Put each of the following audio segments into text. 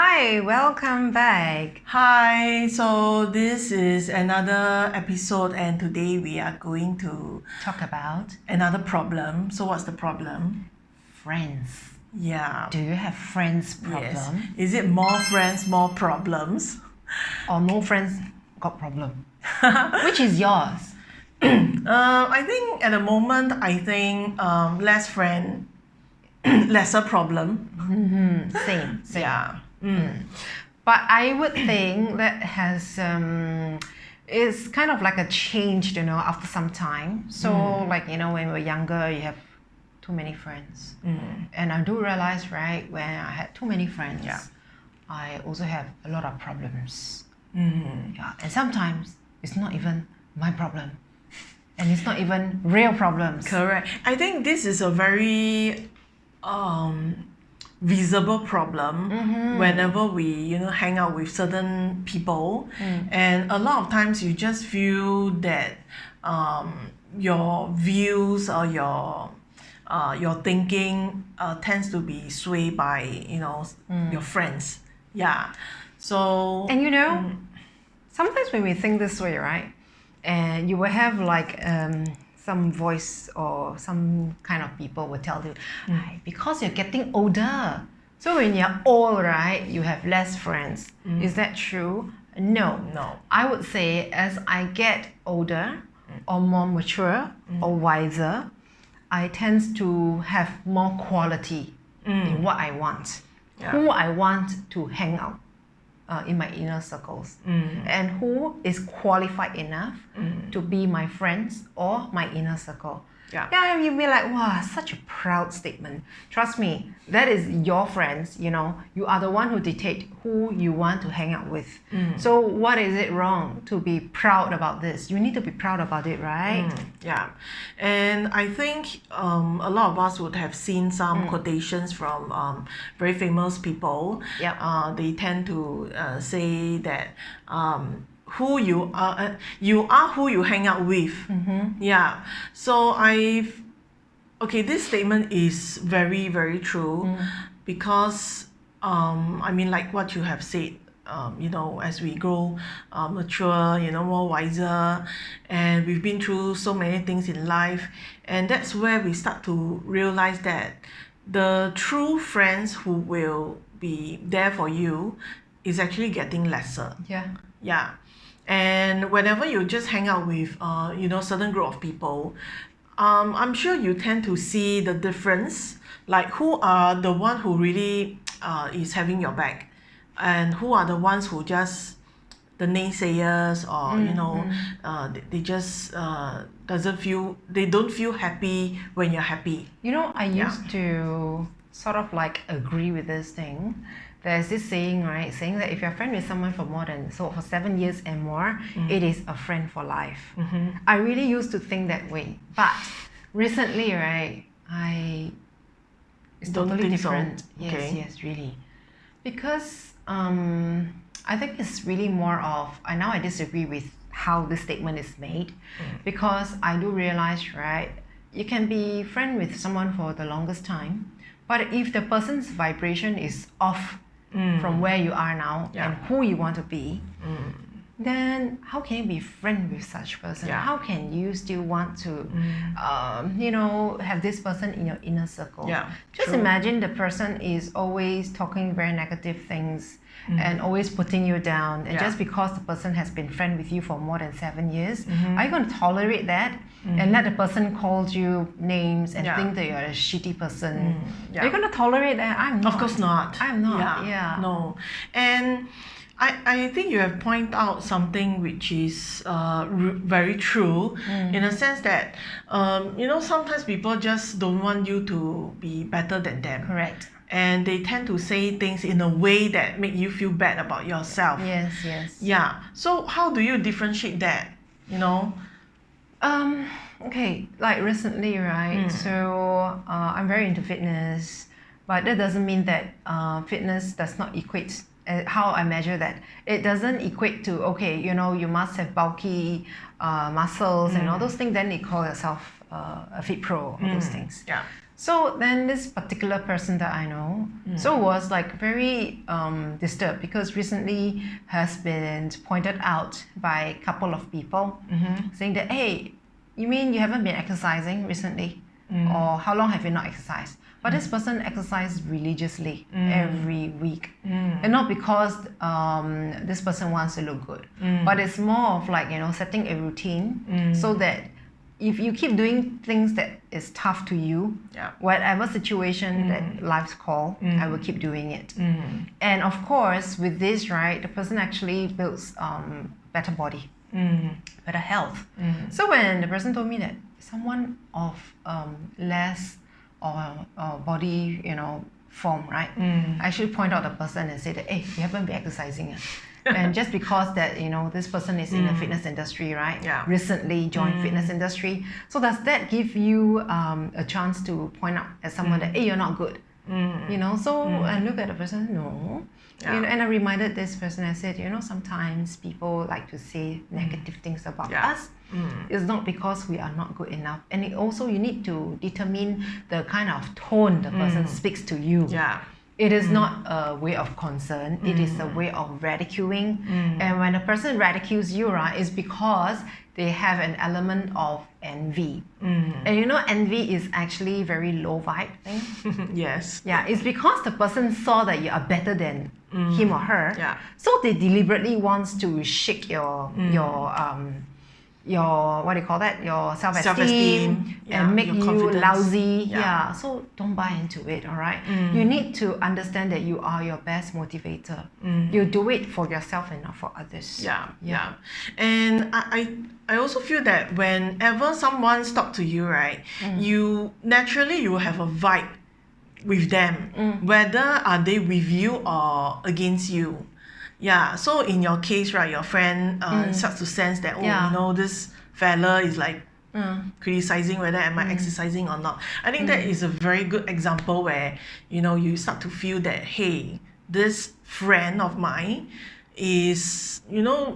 Hi, welcome back. Hi, so this is another episode, and today we are going to Talk about another problem. So, what's the problem? friends. Yeah. Do you have friends Yes. problem? Is it more friends, more problems? Or no friends got problem? Which is yours? I think at the moment, less friend, lesser problem. Same. Yeah. But I would think that has it's kind of like a change, after some time. So when we're younger, you have too many friends. And I do realize, right, when I had too many friends, I also have a lot of problems. Yeah, and sometimes it's not even my problem. And it's not even real problems. Correct. I think this is a very visible problem whenever we hang out with certain people, and a lot of times you just feel that your views or your thinking tends to be swayed by your friends. So And sometimes when we think this way, right, and you will have like some voice or some kind of people will tell you, because you're getting older. So when you're old, right, you have less friends. Is that true? No. I would say as I get older or more mature or wiser, I tend to have more quality in what I want, who I want to hang out in my inner circles, and who is qualified enough to be my friends or my inner circle. You'll be like, wow, such a proud statement. Trust me, that is your friends. You are the one who dictate who you want to hang out with. So what is it wrong to be proud about this? You need to be proud about it, right? And I think a lot of us would have seen some quotations from very famous people. They tend to say that who you are who you hang out with. So this statement is very, very true, because like what you have said, as we grow mature, more wiser, and we've been through so many things in life, and that's where we start to realize that the true friends who will be there for you is actually getting lesser. And whenever you just hang out with certain group of people, I'm sure you tend to see the difference, like who are the one who really is having your back, and who are the ones who just the naysayers, or they just they don't feel happy when you're happy. I used to sort of like agree with this thing. There's this saying, right, saying that if you're a friend with someone for 7 years and more, it is a friend for life. I really used to think that way, but recently, right, it's Don't totally think so. different. Yes, really, because I think it's really more of now I disagree with how this statement is made, because I do realize, right, you can be friend with someone for the longest time, but if the person's vibration is off from where you are now and who you want to be, then how can you be friend with such person? How can you still want to have this person in your inner circle? Just imagine the person is always talking very negative things and always putting you down, and just because the person has been friend with you for more than 7 years, are you going to tolerate that and let the person call you names and think that you're a shitty person? Are you going to tolerate that? I'm not. Of course not. I'm not. No. And I think you have pointed out something which is very true, in a sense that sometimes people just don't want you to be better than them. Correct. And they tend to say things in a way that make you feel bad about yourself. Yes. So how do you differentiate that? Okay, like recently, right? So I'm very into fitness, but that doesn't mean that fitness does not equate. How I measure that, it doesn't equate to you must have bulky muscles and all those things. Then you call yourself a fit pro. All those things. So then this particular person that I know, so was like very disturbed because recently has been pointed out by a couple of people saying that, hey, you mean you haven't been exercising recently? Or how long have you not exercised? But this person exercises religiously every week. And not because this person wants to look good, but it's more of like, setting a routine so that if you keep doing things that is tough to you, whatever situation that life's call, I will keep doing it. And of course, with this, right, the person actually builds better body, better health. So when the person told me that someone of less or body, form, right? I actually point out the person and say that, hey, you haven't been exercising. And just because that, this person is in the fitness industry, right? Recently joined fitness industry. So does that give you a chance to point out as someone that, hey, you're not good? So I look at the person, no. And I reminded this person, I said, sometimes people like to say negative things about us. It's not because we are not good enough. And it also, you need to determine the kind of tone the person speaks to you. It is not a way of concern. It is a way of ridiculing. And when a person ridicules you, right, it's because they have an element of envy. And envy is actually very low vibe thing. Yes. Yeah, it's because the person saw that you are better than him or her. So they deliberately wants to shake your what do you call that? Your self-esteem and make you confidence. Lousy. So don't buy into it, all right? You need to understand that you are your best motivator. You do it for yourself and not for others. And I also feel that whenever someone talks to you, right, you naturally will have a vibe with them, whether are they with you or against you. So in your case, right, your friend starts to sense that, this fella is like criticizing whether am I exercising or not. I think that is a very good example where, you start to feel that, hey, this friend of mine is,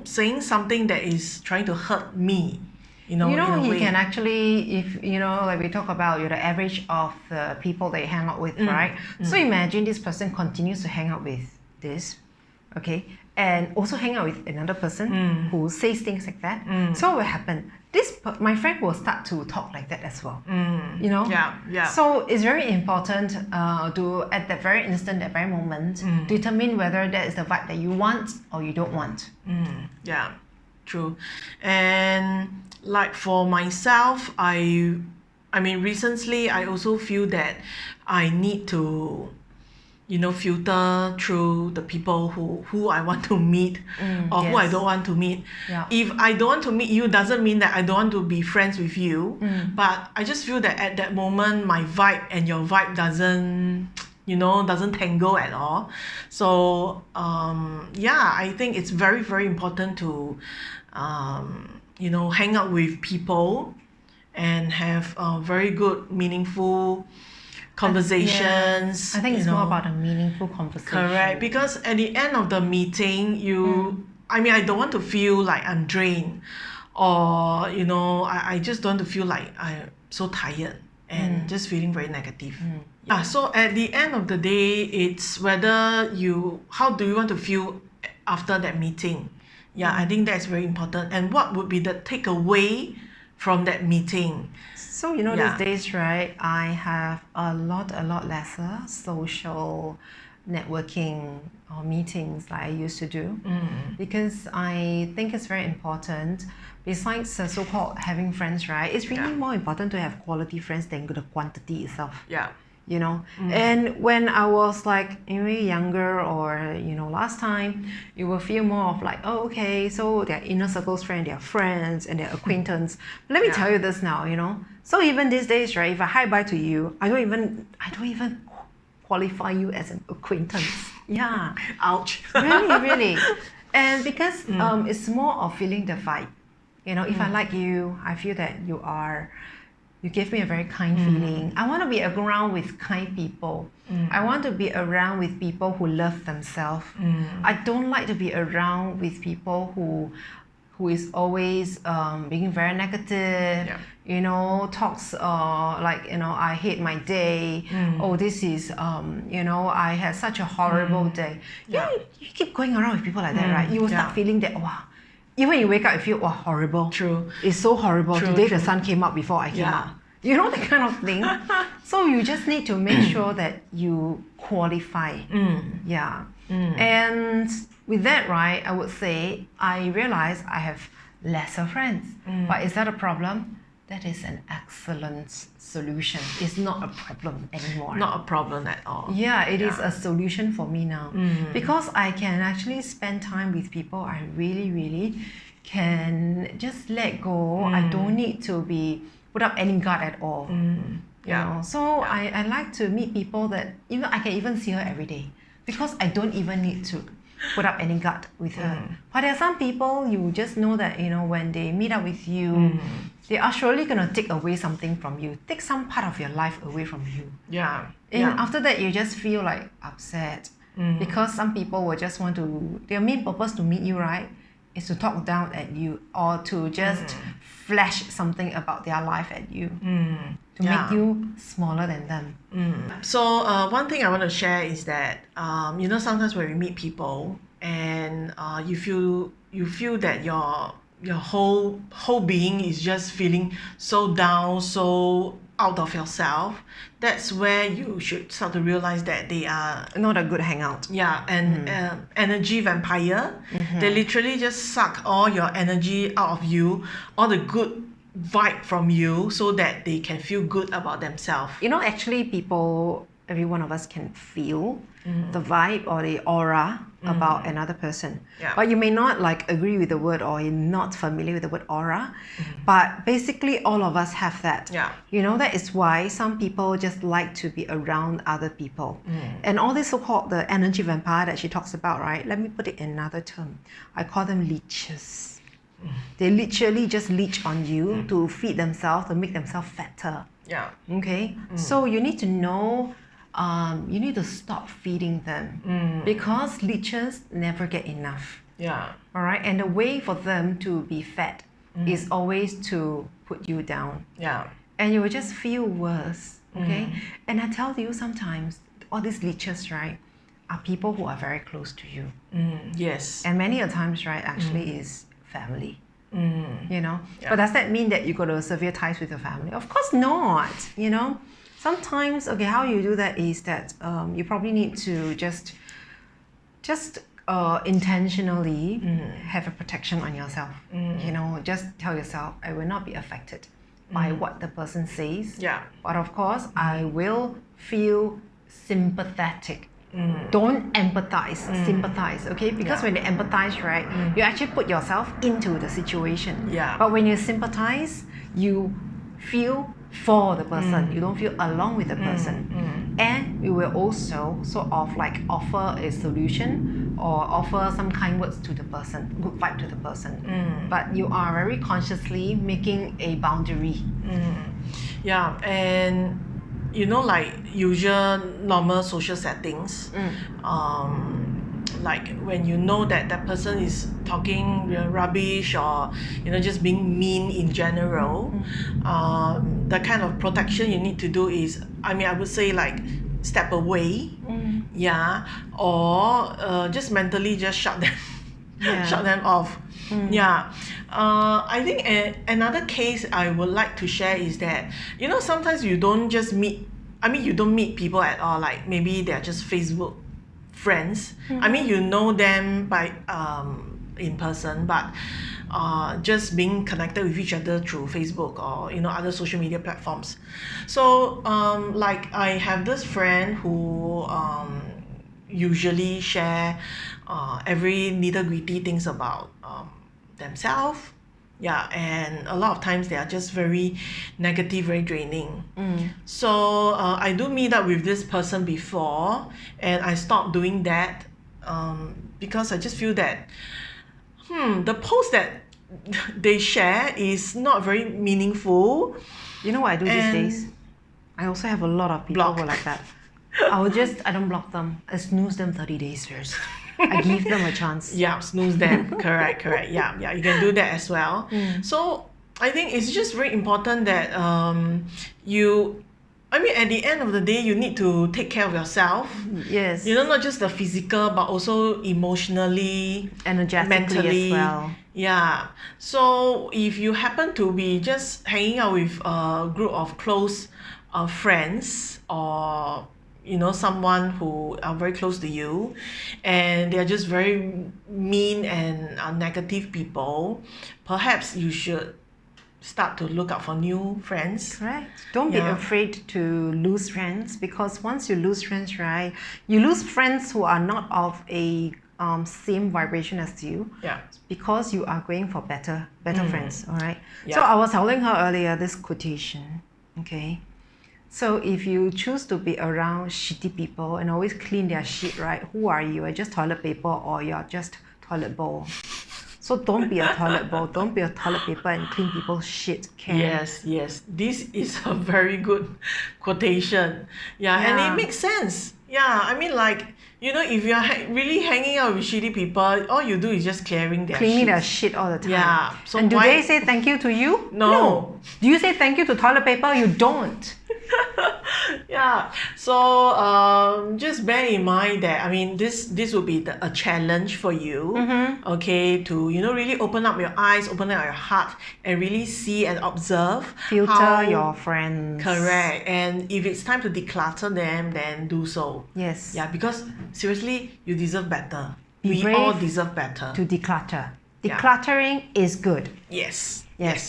saying something that is trying to hurt me. He can actually, if like we talk about the average of the people they hang out with, right? So imagine this person continues to hang out with this, okay, and also hang out with another person who says things like that. So what will happen? My friend will start to talk like that as well. So it's very important to at that very instant, that very moment, determine whether that is the vibe that you want or you don't want. True. And like for myself, I mean recently I also feel that I need to filter through the people who I want to meet or who I don't want to meet. If I don't want to meet you, doesn't mean that I don't want to be friends with you. But I just feel that at that moment, my vibe and your vibe doesn't tangle at all. So I think it's very, very important to hang out with people and have very good, meaningful conversations. I think it's more about a meaningful conversation. Correct, because at the end of the meeting, I don't want to feel like I'm drained, or I just don't want to feel like I'm so tired and just feeling very negative. So at the end of the day, it's whether how do you want to feel after that meeting. I think that's very important. And what would be the takeaway from that meeting? So these days, right, I have a lot lesser social networking or meetings like I used to do, because I think it's very important. Besides so-called having friends, right, it's really more important to have quality friends than the quantity itself. And when I was like younger or last time, you will feel more of like, oh, okay, so their inner circle's friend, their friends and their acquaintance. But let me tell you this now, so even these days, right, if I hi bye to you, I don't even qualify you as an acquaintance. Ouch. Really. And because it's more of feeling the vibe. If I like you, I feel that you give me a very kind feeling. I want to be around with kind people. I want to be around with people who love themselves. I don't like to be around with people who who is always being very negative, you know, talks like, you know, I hate my day. Oh, this is, you know, I had such a horrible day. Yeah, you keep going around with people like that, right? You will start feeling that, wow. Even when you wake up, you feel, wow, horrible. True. It's so horrible. Today the sun came up before I came up. You know, that kind of thing. So you just need to make sure that you qualify. And with that, right, I would say, I realize I have lesser friends. But is that a problem? That is an excellent solution. It's not a problem anymore. Not a problem at all. Yeah, it is a solution for me now. Because I can actually spend time with people I really, really can just let go. I don't need to be put up any guard at all. You know? So I like to meet people that even I can even see her every day. Because I don't even need to put up any guard with her. But there are some people you just know that, you know, when they meet up with you, they are surely going to take away something from you, take some part of your life away from you. And after that, you just feel like upset. Because some people will just want to, their main purpose to meet you, right, is to talk down at you or to just flash something about their life at you. To make you smaller than them. So one thing I want to share is that you know, sometimes when we meet people and you feel that your whole being is just feeling so down, so out of yourself, that's where you should start to realize that they are not a good hangout. Energy vampire. They literally just suck all your energy out of you, all the good vibe from you, so that they can feel good about themselves. You know, actually people, every one of us can feel the vibe or the aura about another person. But you may not like agree with the word, or you're not familiar with the word aura. But basically all of us have that. You know, that is why some people just like to be around other people. And all this so-called the energy vampire that she talks about, right? Let me put it in another term. I call them leeches. They literally just leech on you to feed themselves, to make themselves fatter. Okay? So you need to know, you need to stop feeding them. Because leeches never get enough. All right? And the way for them to be fed is always to put you down. And you will just feel worse. Okay? And I tell you, sometimes all these leeches, right, are people who are very close to you. And many a times, right, actually is family. You know, but does that mean that you got to sever ties with your family? Of course not. You know, sometimes, okay, how you do that is that you probably need to just intentionally have a protection on yourself. You know, just tell yourself, I will not be affected by what the person says. But of course, I will feel sympathetic. Don't empathize, sympathize, okay? Because when you empathize, right, you actually put yourself into the situation. But when you sympathize, you feel for the person. You don't feel along with the person. And you will also sort of like offer a solution or offer some kind words to the person, good vibe to the person. But you are very consciously making a boundary. And you know, like usual normal social settings, like when you know that that person is talking rubbish or, you know, just being mean in general, the kind of protection you need to do is, I mean, I would say like step away, or just mentally just shut them shut them off. I think another case I would like to share is that, you know, sometimes you don't just meet, I mean, you don't meet people at all, like maybe they're just Facebook friends. I mean, you know them by in person, but just being connected with each other through Facebook or, you know, other social media platforms. So like I have this friend who usually share every nitty-gritty things about themselves. And a lot of times they are just very negative, very draining. So I do meet up with this person before, and I stopped doing that because I just feel that the post that they share is not very meaningful. You know what I do these days? I also have a lot of people who are like that. I don't block them. I snooze them 30 days first. I give them a chance. Yeah, snooze them. Correct. Yeah, you can do that as well. So I think it's just very important that at the end of the day, you need to take care of yourself. Yes. Not just the physical, but also emotionally, Energetically mentally. as well. Yeah. So if you happen to be just hanging out with a group of close friends, or someone who are very close to you, and they're just very mean and negative people, perhaps you should start to look out for new friends. Correct. Don't be afraid to lose friends, because once you lose friends, right, you lose friends who are not of a same vibration as you. Yeah. Because you are going for better friends. All right. Yeah. So I was telling her earlier this quotation. Okay. So if you choose to be around shitty people and always clean their shit, right? Who are you? You're just toilet paper, or you're just toilet bowl. So don't be a toilet bowl. Don't be a toilet paper and clean people's shit. Yes. This is a very good quotation. Yeah, and it makes sense. Yeah, if you're really hanging out with shitty people, all you do is just cleaning their shit all the time. Yeah. So and do they say thank you to you? No. Do you say thank you to toilet paper? You don't. Yeah. So just bear in mind that this will be a challenge for you. Okay, to really open up your eyes, open up your heart, and really see and observe. Filter your friends. Correct. And if it's time to declutter them, then do so. Yes. Yeah, because seriously, you deserve better. We all deserve better. To declutter. Decluttering is good. Yes.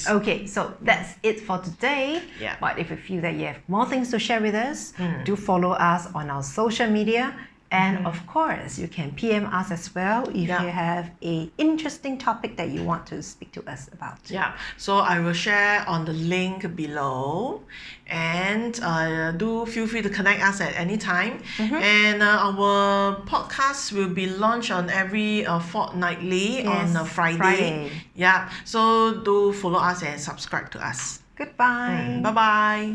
Okay, so that's it for today. Yeah. But if you feel that you have more things to share with us, do follow us on our social media. And of course, you can PM us as well if you have an interesting topic that you want to speak to us about. Yeah, so I will share on the link below, and do feel free to connect us at any time. And our podcast will be launched on every fortnightly on a Friday. Yeah, so do follow us and subscribe to us. Goodbye. Bye-bye.